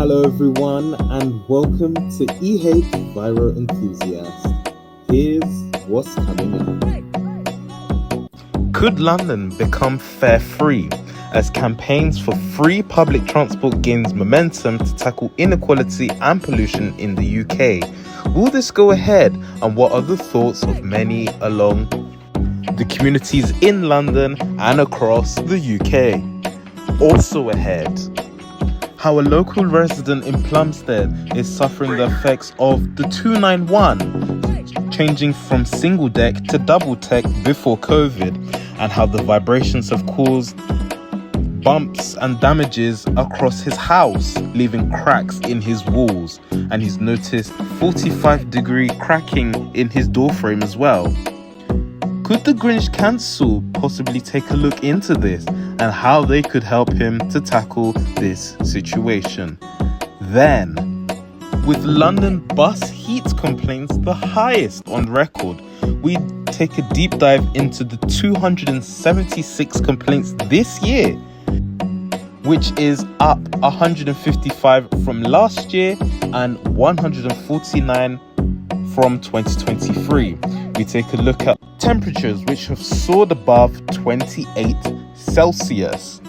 Hello, everyone, and welcome to EH Viro Enthusiast. Here's what's coming up. Could London become fare-free as campaigns for free public transport gains momentum to tackle inequality and pollution in the UK? Will this go ahead, and what are the thoughts of many along the communities in London and across the UK? Also ahead, how a local resident in Plumstead is suffering the effects of the 291, changing from single deck to double deck before COVID, and how the vibrations have caused bumps and damages across his house, leaving cracks in his walls, and he's noticed 45-degree cracking in his doorframe as well. Could the Grinch Council possibly take a look into this and how they could help him to tackle this situation? Then, with London bus heat complaints the highest on record, we take a deep dive into the 276 complaints this year, which is up 155 from last year and 149 from 2023. We take a look at temperatures which have soared above 28 Celsius.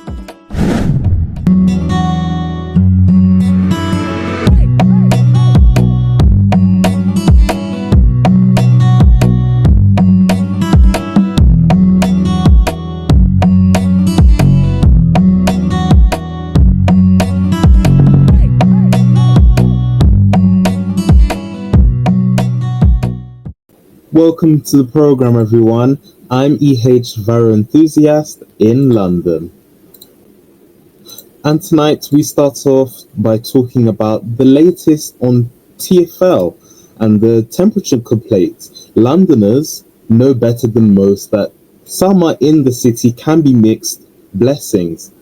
Welcome to the program, everyone. I'm EH Viro Enthusiast in London. And tonight we start off by talking about the latest on TfL and the temperature complaints. Londoners know better than most that summer in the city can be mixed blessings.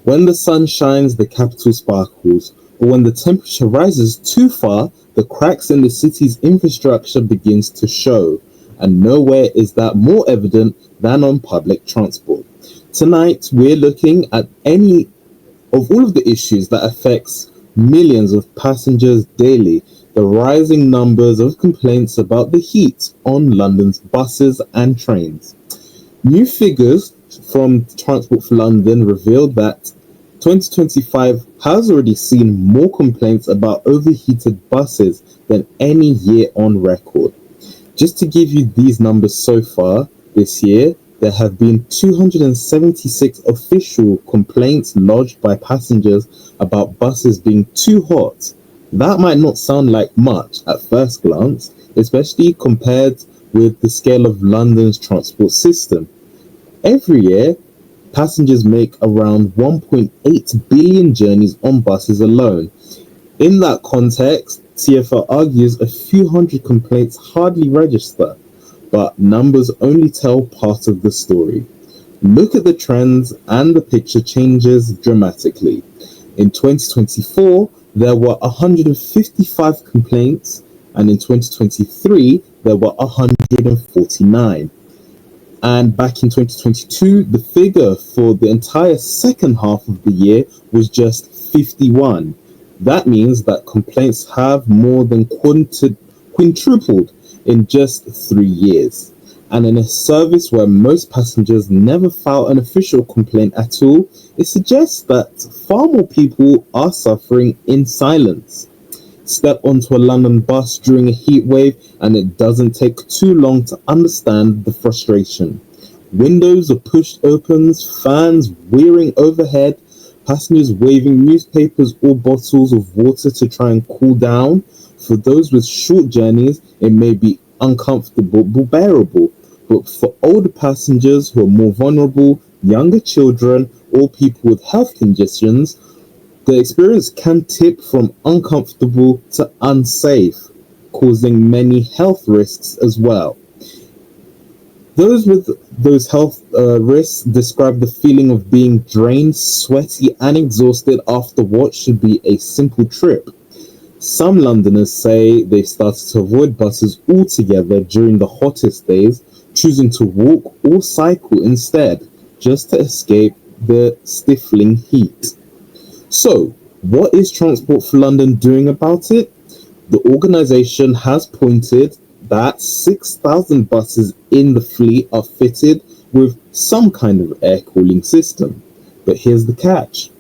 When the sun shines, the capital sparkles, but when the temperature rises too far, the cracks in the city's infrastructure begins to show, and nowhere is that more evident than on public transport. Tonight, we're looking at any of all of the issues that affects millions of passengers daily, the rising numbers of complaints about the heat on London's buses and trains. New figures from Transport for London revealed that 2025 has already seen more complaints about overheated buses than any year on record. Just to give you these numbers so far this year, there have been 276 official complaints lodged by passengers about buses being too hot. That might not sound like much at first glance, especially compared with the scale of London's transport system. Every year, passengers make around 1.8 billion journeys on buses alone. In that context, TfL argues a few hundred complaints hardly register, but numbers only tell part of the story. Look at the trends and the picture changes dramatically. In 2024, there were 155 complaints, and in 2023, there were 149. And back in 2022, the figure for the entire second half of the year was just 51. That means that complaints have more than quintupled in just 3 years. And in a service where most passengers never file an official complaint at all, it suggests that far more people are suffering in silence. Step onto a London bus during a heat wave and it doesn't take too long to understand the frustration. Windows are pushed open, fans whirring overhead, passengers waving newspapers or bottles of water to try and cool down. For those with short journeys, it may be uncomfortable but bearable. But for older passengers who are more vulnerable, younger children, or people with health conditions, the experience can tip from uncomfortable to unsafe, causing many health risks as well. Those with those health risks describe the feeling of being drained, sweaty, and exhausted after what should be a simple trip. Some Londoners say they've started to avoid buses altogether during the hottest days, choosing to walk or cycle instead, just to escape the stifling heat. So, What is Transport for London doing about it? The organisation has pointed that 6,000 buses in the fleet are fitted with some kind of air cooling system. But here's the catch: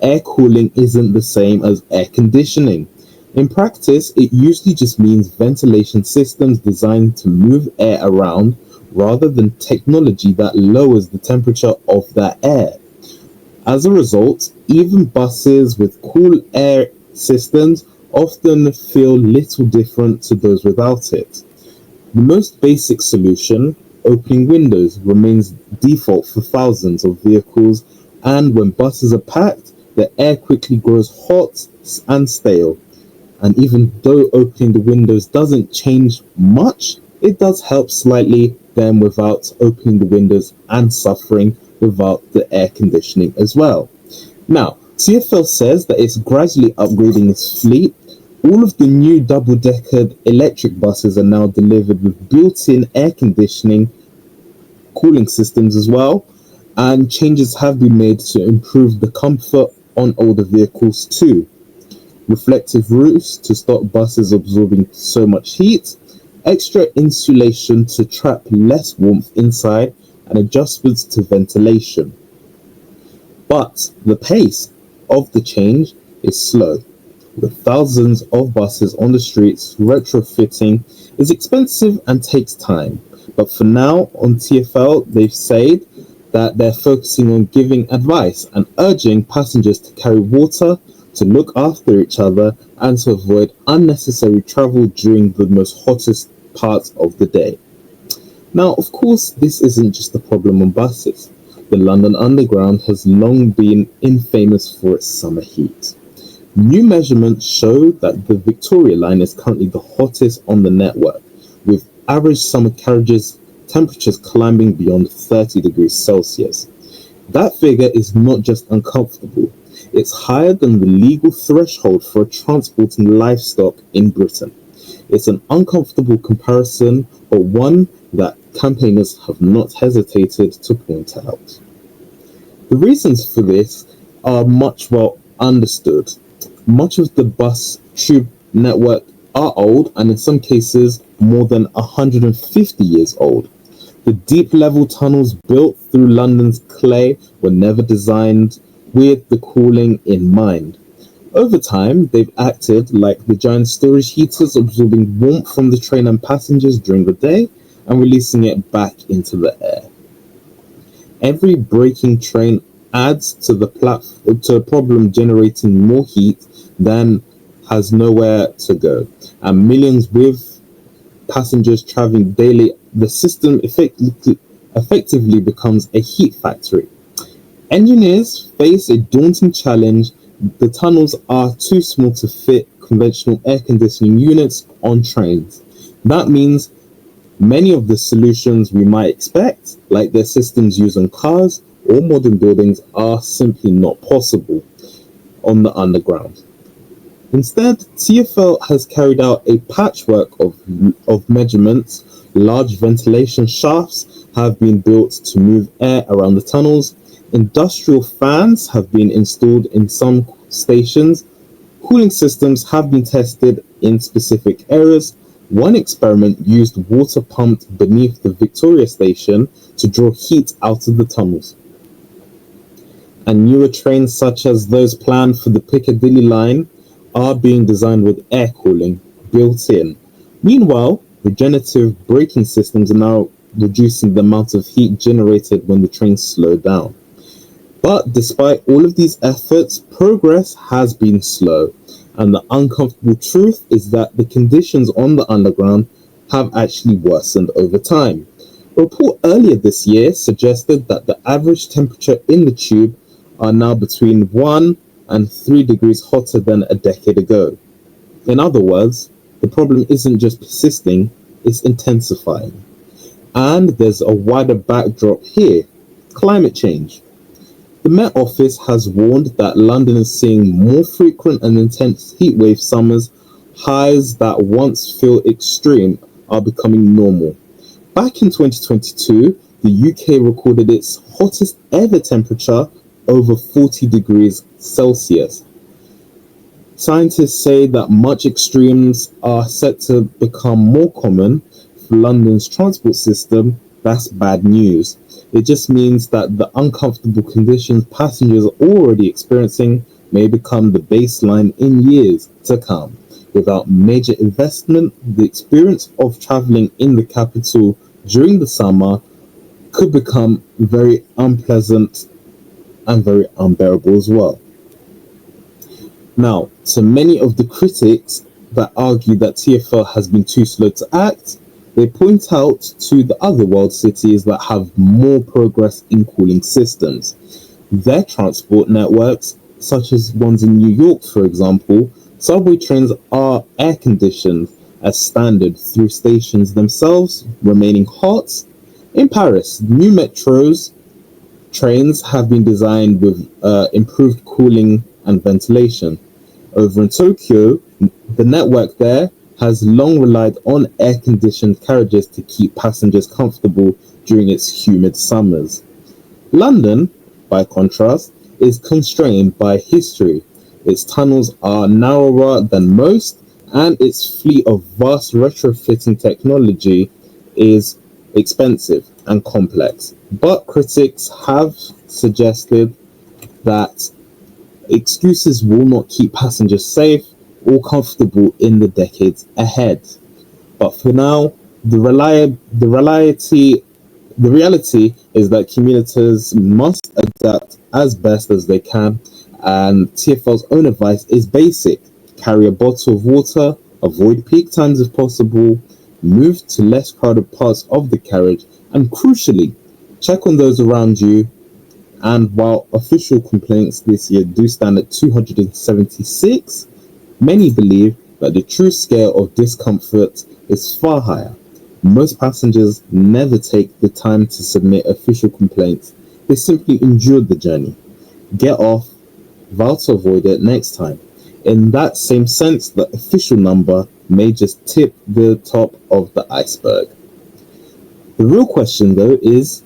air cooling isn't the same as air conditioning. In practice, it usually just means ventilation systems designed to move air around rather than technology that lowers the temperature of that air. As a result, even buses with cool air systems often feel little different to those without it. The most basic solution, opening windows, remains default for thousands of vehicles, and when buses are packed, the air quickly grows hot and stale. And even though opening the windows doesn't change much, it does help slightly then without opening the windows and suffering without the air conditioning as well. Now, TfL says that it's gradually upgrading its fleet. All of the new double-decker electric buses are now delivered with built-in air conditioning cooling systems as well, and changes have been made to improve the comfort on older vehicles too. Reflective roofs to stop buses absorbing so much heat, extra insulation to trap less warmth inside, and adjustments to ventilation. But the pace of the change is slow. With thousands of buses on the streets, retrofitting is expensive and takes time. But for now, on TfL, they've said that they're focusing on giving advice and urging passengers to carry water, to look after each other, and to avoid unnecessary travel during the most hottest parts of the day. Now, of course, this isn't just a problem on buses. The London Underground has long been infamous for its summer heat. New measurements show that the Victoria line is currently the hottest on the network, with average summer carriages temperatures climbing beyond 30 degrees Celsius. That figure is not just uncomfortable, it's higher than the legal threshold for transporting livestock in Britain. It's an uncomfortable comparison, but one that campaigners have not hesitated to point out. The reasons for this are much well understood. Much of the bus tube network are old and in some cases more than 150 years old. The deep level tunnels built through London's clay were never designed with the cooling in mind. Over time, they've acted like the giant storage heaters, absorbing warmth from the train and passengers during the day and releasing it back into the air. Every braking train adds to the problem, generating more heat than has nowhere to go. And millions with passengers traveling daily, the system effectively becomes a heat factory. Engineers face a daunting challenge. The tunnels are too small to fit conventional air conditioning units on trains. That means many of the solutions we might expect, like the systems used on cars or modern buildings, are simply not possible on the underground. Instead, TfL has carried out a patchwork of measurements. Large ventilation shafts have been built to move air around the tunnels. Industrial fans have been installed in some stations. Cooling systems have been tested in specific areas. One experiment used water pumped beneath the Victoria station to draw heat out of the tunnels. And newer trains, such as those planned for the Piccadilly line, are being designed with air cooling built in. Meanwhile, regenerative braking systems are now reducing the amount of heat generated when the trains slow down. But despite all of these efforts, progress has been slow, and the uncomfortable truth is that the conditions on the underground have actually worsened over time. A report earlier this year suggested that the average temperature in the tube are now between 1 and 3 degrees hotter than a decade ago. In other words, the problem isn't just persisting, it's intensifying. And there's a wider backdrop here: climate change. The Met Office has warned that London is seeing more frequent and intense heatwave summers. Highs that once feel extreme are becoming normal. Back in 2022, the UK recorded its hottest ever temperature, over 40 degrees Celsius. Scientists say that much extremes are set to become more common for London's transport system. That's bad news. It just means that the uncomfortable conditions passengers are already experiencing may become the baseline in years to come. Without major investment, the experience of traveling in the capital during the summer could become very unpleasant and very unbearable as well. Now, to many of the critics that argue that TfL has been too slow to act, they point out to the other world cities that have more progress in cooling systems. Their transport networks, such as ones in New York, for example, subway trains are air conditioned as standard through stations themselves remaining hot. In Paris, new metros trains have been designed with improved cooling and ventilation. Over in Tokyo, the network there has long relied on air-conditioned carriages to keep passengers comfortable during its humid summers. London, by contrast, is constrained by history. Its tunnels are narrower than most, and its fleet of vast retrofitting technology is expensive and complex. But critics have suggested that excuses will not keep passengers safe or comfortable in the decades ahead. But for now, the reality is that commuters must adapt as best as they can, and TfL's own advice is basic: carry a bottle of water, avoid peak times if possible, move to less crowded parts of the carriage, and crucially, check on those around you. And while official complaints this year do stand at 276, many believe that the true scale of discomfort is far higher. Most passengers never take the time to submit official complaints. They simply endure the journey, get off, vow to avoid it next time. In that same sense, the official number may just tip the top of the iceberg. The real question, though, is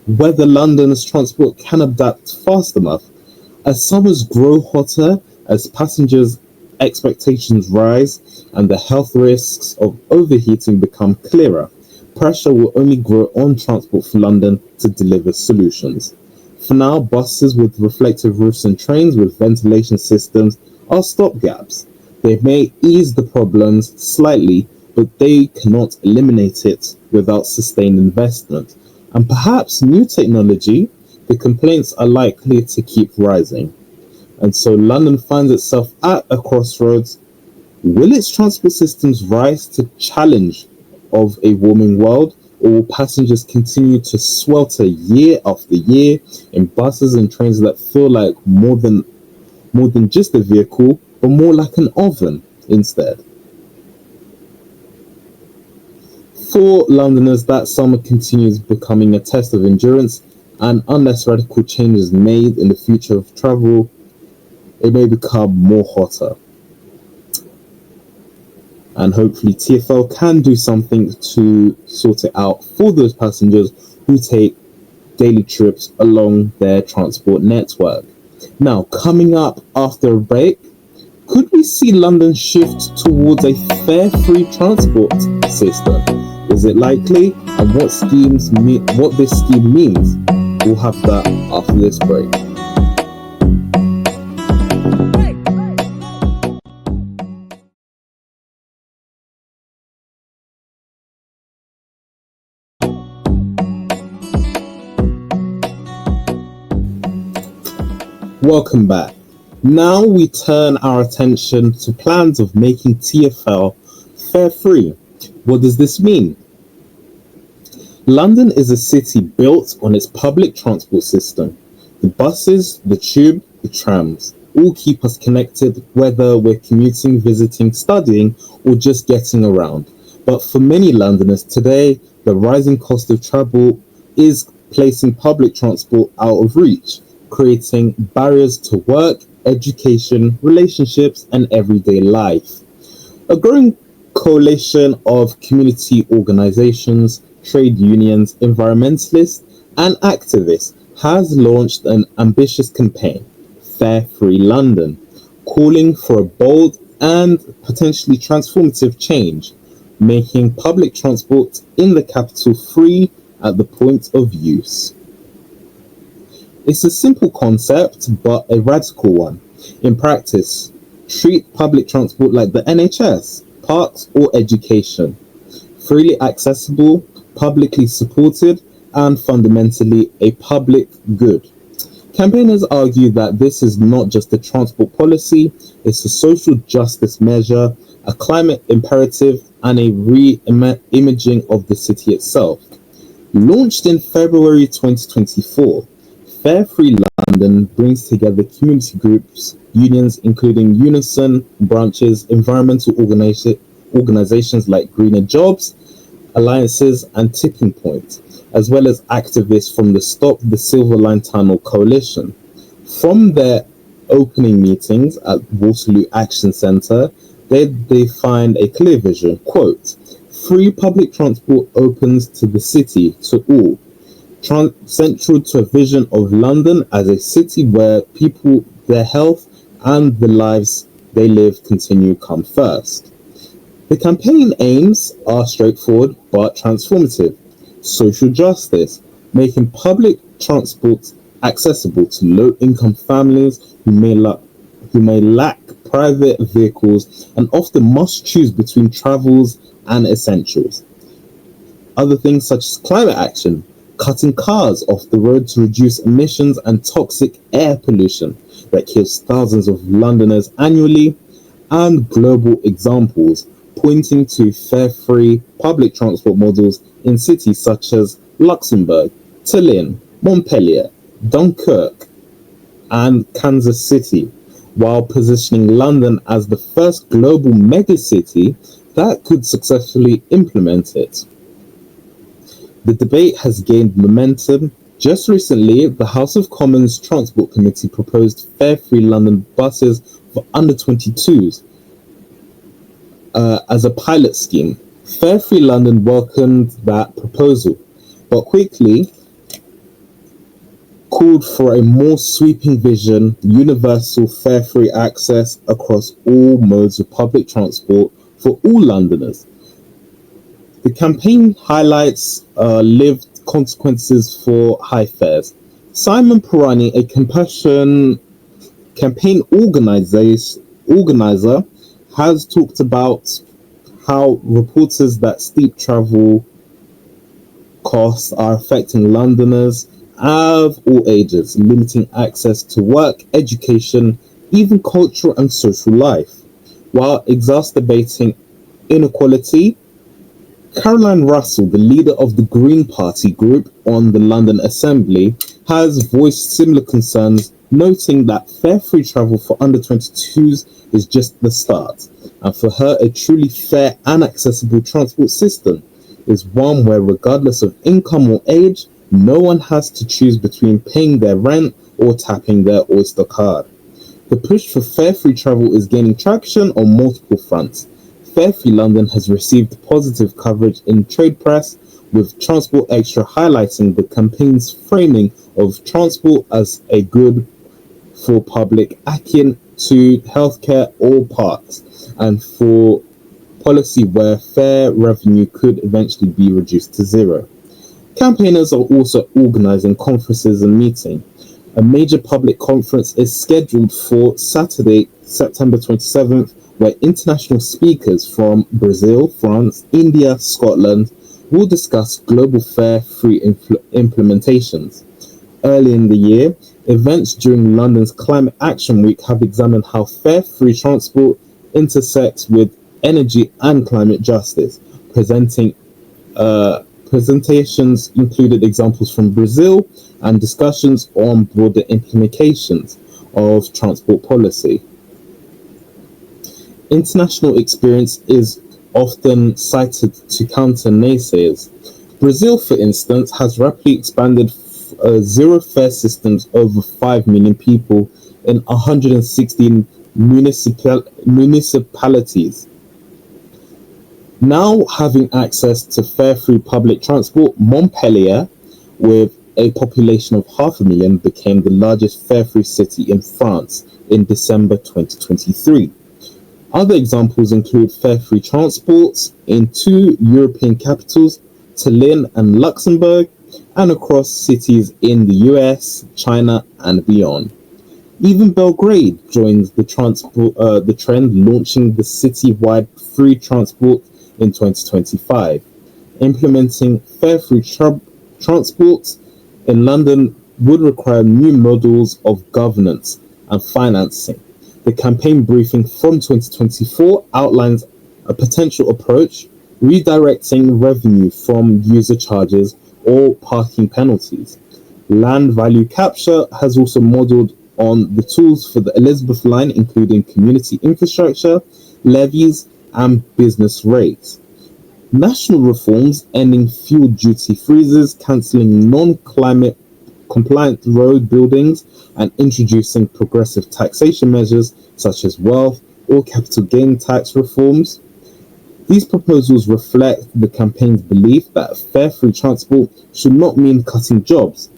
whether London's transport can adapt fast enough. As summers grow hotter, as passengers' expectations rise, and the health risks of overheating become clearer, pressure will only grow on Transport for London to deliver solutions. For now, buses with reflective roofs and trains with ventilation systems are stopgaps. They may ease the problems slightly, but they cannot eliminate it without sustained investment. And perhaps new technology, the complaints are likely to keep rising. And so London finds itself at a crossroads. Will its transport systems rise to challenge of a warming world, or will passengers continue to swelter year after year in buses and trains that feel like more than just a vehicle, but more like an oven instead? For Londoners, that summer continues becoming a test of endurance, and unless radical change is made in the future of travel, it may become more hotter. And hopefully TfL can do something to sort it out for those passengers who take daily trips along their transport network. Now, coming up after a break, could we see London shift towards a fare free transport system? Is it likely? And what this scheme means? We'll have that after this break. Welcome back. Now we turn our attention to plans of making TfL fare free. What does this mean? London is a city built on its public transport system. The buses, the tube, the trams all keep us connected, whether we're commuting, visiting, studying, or just getting around. But for many Londoners today, the rising cost of travel is placing public transport out of reach, creating barriers to work, education, relationships, and everyday life. A growing coalition of community organizations, trade unions, environmentalists, and activists has launched an ambitious campaign, Fare Free London. calling for a bold and potentially transformative change, making public transport in the capital free at the point of use. It's a simple concept, but a radical one. In practice, treat public transport like the NHS, parks, or education. Freely accessible, publicly supported, and fundamentally a public good. Campaigners argue that this is not just a transport policy, it's a social justice measure, a climate imperative, and a re-imaging of the city itself. Launched in February 2024, Fare Free London brings together community groups, unions including Unison, branches, environmental organizations like Greener Jobs, alliances, and Tipping Point, as well as activists from the Stop the Silver Line Tunnel coalition. From their opening meetings at Waterloo Action Centre, they find a clear vision. Quote, free public transport opens to the city, to all. Central to a vision of London as a city where people, their health, and the lives they live continue come first. The campaign aims are straightforward but transformative. Social justice, making public transport accessible to low-income families who may lack private vehicles and often must choose between travels and essentials. Other things such as climate action, cutting cars off the road to reduce emissions and toxic air pollution that kills thousands of Londoners annually, and global examples pointing to fare-free public transport models in cities such as Luxembourg, Tallinn, Montpellier, Dunkirk, and Kansas City, while positioning London as the first global megacity that could successfully implement it. The debate has gained momentum. Just recently, the House of Commons Transport Committee proposed fare-free London buses for under 22s as a pilot scheme. Fare Free London welcomed that proposal, but quickly called for a more sweeping vision, universal fare-free access across all modes of public transport for all Londoners. The campaign highlights lived consequences for high fares. Simon Pirani, a campaign organizer, has talked about how reporters that steep travel costs are affecting Londoners of all ages, limiting access to work, education, even cultural and social life, while exacerbating inequality. Caroline Russell, the leader of the Green Party group on the London Assembly, has voiced similar concerns, noting that fare-free travel for under 22s is just the start, and for her, a truly fair and accessible transport system is one where, regardless of income or age, no one has to choose between paying their rent or tapping their Oyster card. The push for fare-free travel is gaining traction on multiple fronts. Fare Free London has received positive coverage in trade press, with Transport Extra highlighting the campaign's framing of transport as a good for public akin to healthcare or parks, and for policy where fare revenue could eventually be reduced to zero. Campaigners are also organising conferences and meetings. A major public conference is scheduled for Saturday, September 27th, where international speakers from Brazil, France, India, Scotland will discuss global fare-free implementations. Early in the year, events during London's Climate Action Week have examined how fare-free transport intersects with energy and climate justice. Presentations included examples from Brazil and discussions on broader implications of transport policy. International experience is often cited to counter naysayers. Brazil, for instance, has rapidly expanded zero-fare systems over 5 million people in 116 municipalities. Now having access to fare-free public transport, Montpellier, with a population of 500,000, became the largest fare-free city in France, in December 2023. Other examples include fare free transports in two European capitals, Tallinn and Luxembourg, and across cities in the US, China, and beyond. Even Belgrade joins the trend, launching the city-wide free transport in 2025. Implementing fare-free transport in London would require new models of governance and financing. The campaign briefing from 2024 outlines a potential approach, redirecting revenue from user charges or parking penalties. Land value capture has also modeled on the tools for the Elizabeth line, including community infrastructure, levies, and business rates. National reforms ending fuel duty freezes, cancelling non-climate compliant road buildings, and introducing progressive taxation measures such as wealth or capital gain tax reforms. These proposals reflect the campaign's belief that fare-free transport should not mean cutting jobs.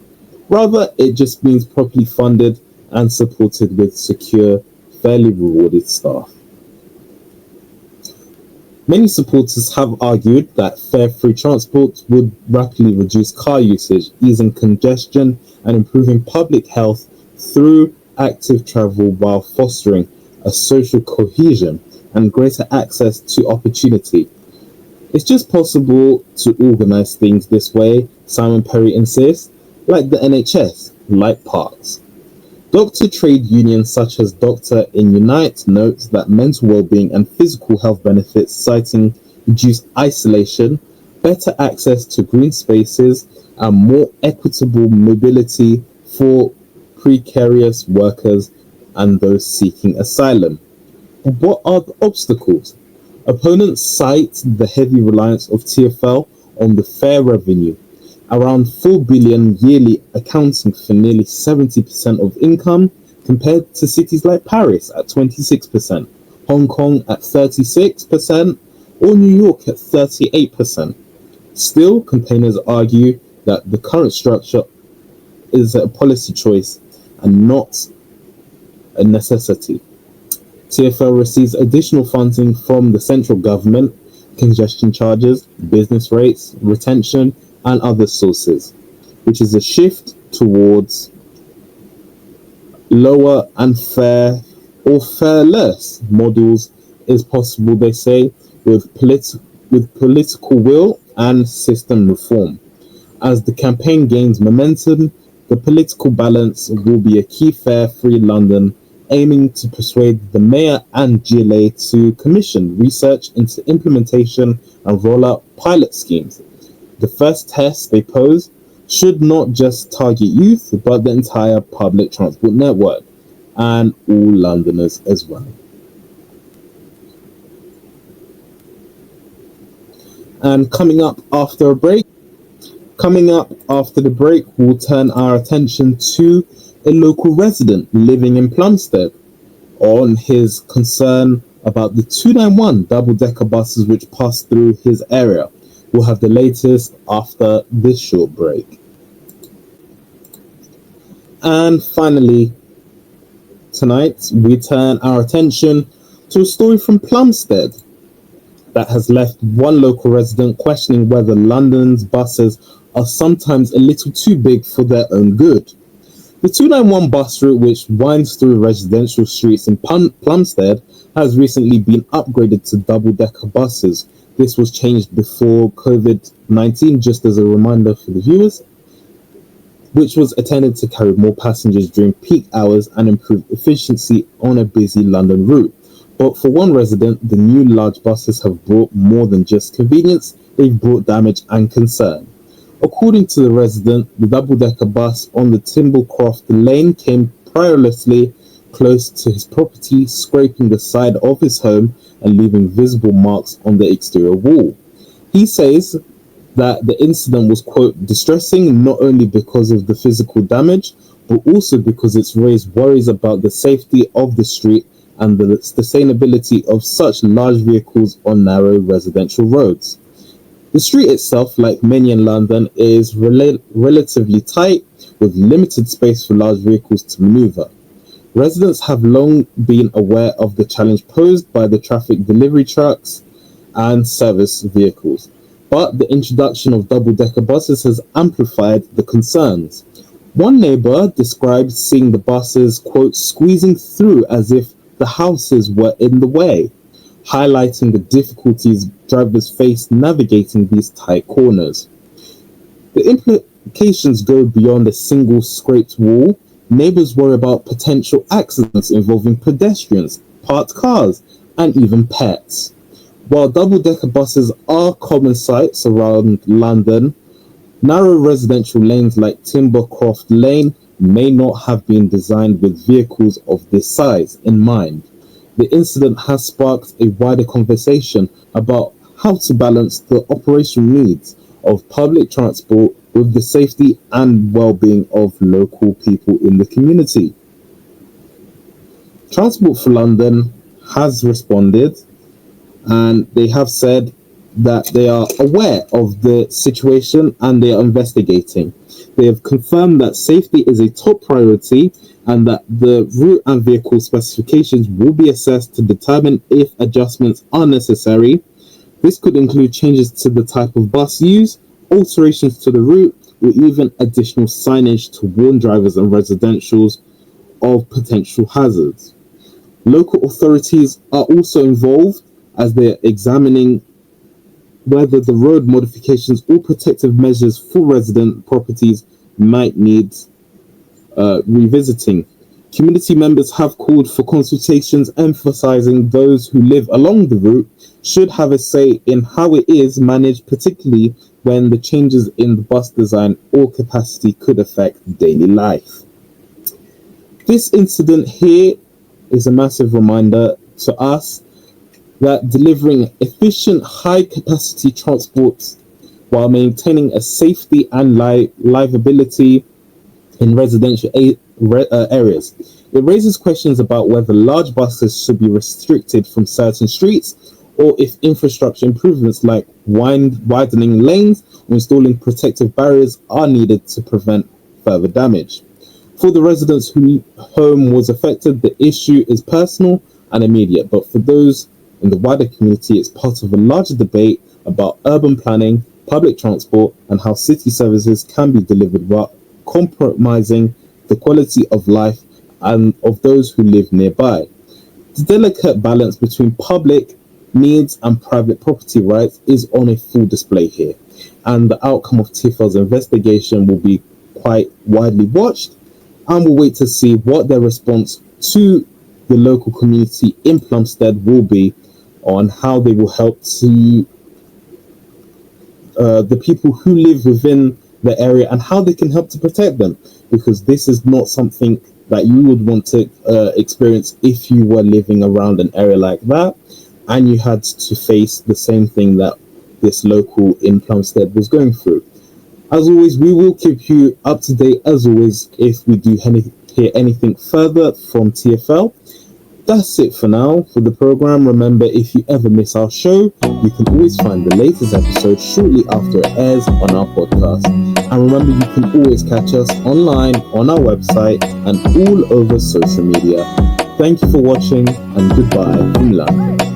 Rather, it just means properly funded and supported with secure, fairly rewarded staff. Many supporters have argued that fare-free transport would rapidly reduce car usage, easing congestion and improving public health through active travel while fostering a social cohesion and greater access to opportunity. It's just possible to organise things this way, Simon Perry insists, like the NHS, like parks. Doctor trade unions such as Doctor in Unite note that mental well-being and physical health benefits, citing reduced isolation, better access to green spaces, and more equitable mobility for precarious workers and those seeking asylum. What are the obstacles? Opponents cite the heavy reliance of TfL on the fare revenue, around 4 billion yearly, accounting for nearly 70% of income, compared to cities like Paris at 26%, Hong Kong at 36%, or New York at 38%. Still, campaigners argue that the current structure is a policy choice and not a necessity. TfL receives additional funding from the central government, congestion charges, business rates, retention, and other sources, which is a shift towards lower and fair or fareless models is possible, they say, with political will and system reform. As the campaign gains momentum, the political balance will be a key fare-free London, aiming to persuade the mayor and GLA to commission research into implementation and roll out pilot schemes. The first test they pose should not just target youth, but the entire public transport network and all Londoners as well. And coming up after the break, we'll turn our attention to a local resident living in Plumstead on his concern about the 291 double-decker buses which pass through his area. We'll have the latest after this short break. And finally, tonight, we turn our attention to a story from Plumstead that has left one local resident questioning whether London's buses are sometimes a little too big for their own good. The 291 bus route, which winds through residential streets in Plumstead, has recently been upgraded to double-decker buses. This was changed before COVID-19, just as a reminder for the viewers, which was intended to carry more passengers during peak hours and improve efficiency on a busy London route. But for one resident, the new large buses have brought more than just convenience, they've brought damage and concern. According to the resident, the double-decker bus on the Timblecroft lane came perilously close to his property, scraping the side of his home and leaving visible marks on the exterior wall. He says that the incident was, quote, distressing not only because of the physical damage, but also because it's raised worries about the safety of the street and the sustainability of such large vehicles on narrow residential roads. The street itself, like many in London, is relatively tight, with limited space for large vehicles to maneuver. Residents have long been aware of the challenge posed by the traffic delivery trucks and service vehicles, but the introduction of double-decker buses has amplified the concerns. One neighbor described seeing the buses, quote, squeezing through as if the houses were in the way, highlighting the difficulties drivers face navigating these tight corners. The implications go beyond a single scraped wall. Neighbors worry about potential accidents involving pedestrians, parked cars, and even pets. While double-decker buses are common sights around London, narrow residential lanes like Timbercroft Lane may not have been designed with vehicles of this size in mind. The incident has sparked a wider conversation about how to balance the operational needs of public transport with the safety and well-being of local people in the community. Transport for London has responded, and they have said that they are aware of the situation and they are investigating. They have confirmed that safety is a top priority and that the route and vehicle specifications will be assessed to determine if adjustments are necessary. This could include changes to the type of bus used, alterations to the route, or even additional signage to warn drivers and residentials of potential hazards. Local authorities are also involved as they are examining whether the road modifications or protective measures for resident properties might need revisiting. Community members have called for consultations emphasizing those who live along the route should have a say in how it is managed, particularly when the changes in the bus design or capacity could affect daily life. This incident here is a massive reminder to us that delivering efficient, high-capacity transport while maintaining a safety and livability in residential areas. It raises questions about whether large buses should be restricted from certain streets or if infrastructure improvements like widening lanes or installing protective barriers are needed to prevent further damage. For the residents whose home was affected, the issue is personal and immediate, but for those in the wider community, it's part of a larger debate about urban planning, public transport, and how city services can be delivered without compromising the quality of life and of those who live nearby. The delicate balance between public needs and private property rights is on a full display here, and the outcome of TfL's investigation will be quite widely watched, and we'll wait to see what their response to the local community in Plumstead will be on how they will help to the people who live within the area and how they can help to protect them, because this is not something that you would want to experience if you were living around an area like that and you had to face the same thing that this local in Plumstead was going through. As always, we will keep you up to date as always if we do hear anything further from TfL. That's it for now for the program. Remember, if you ever miss our show, you can always find the latest episode shortly after it airs on our podcast. And remember, you can always catch us online on our website and all over social media. Thank you for watching, and goodbye from London.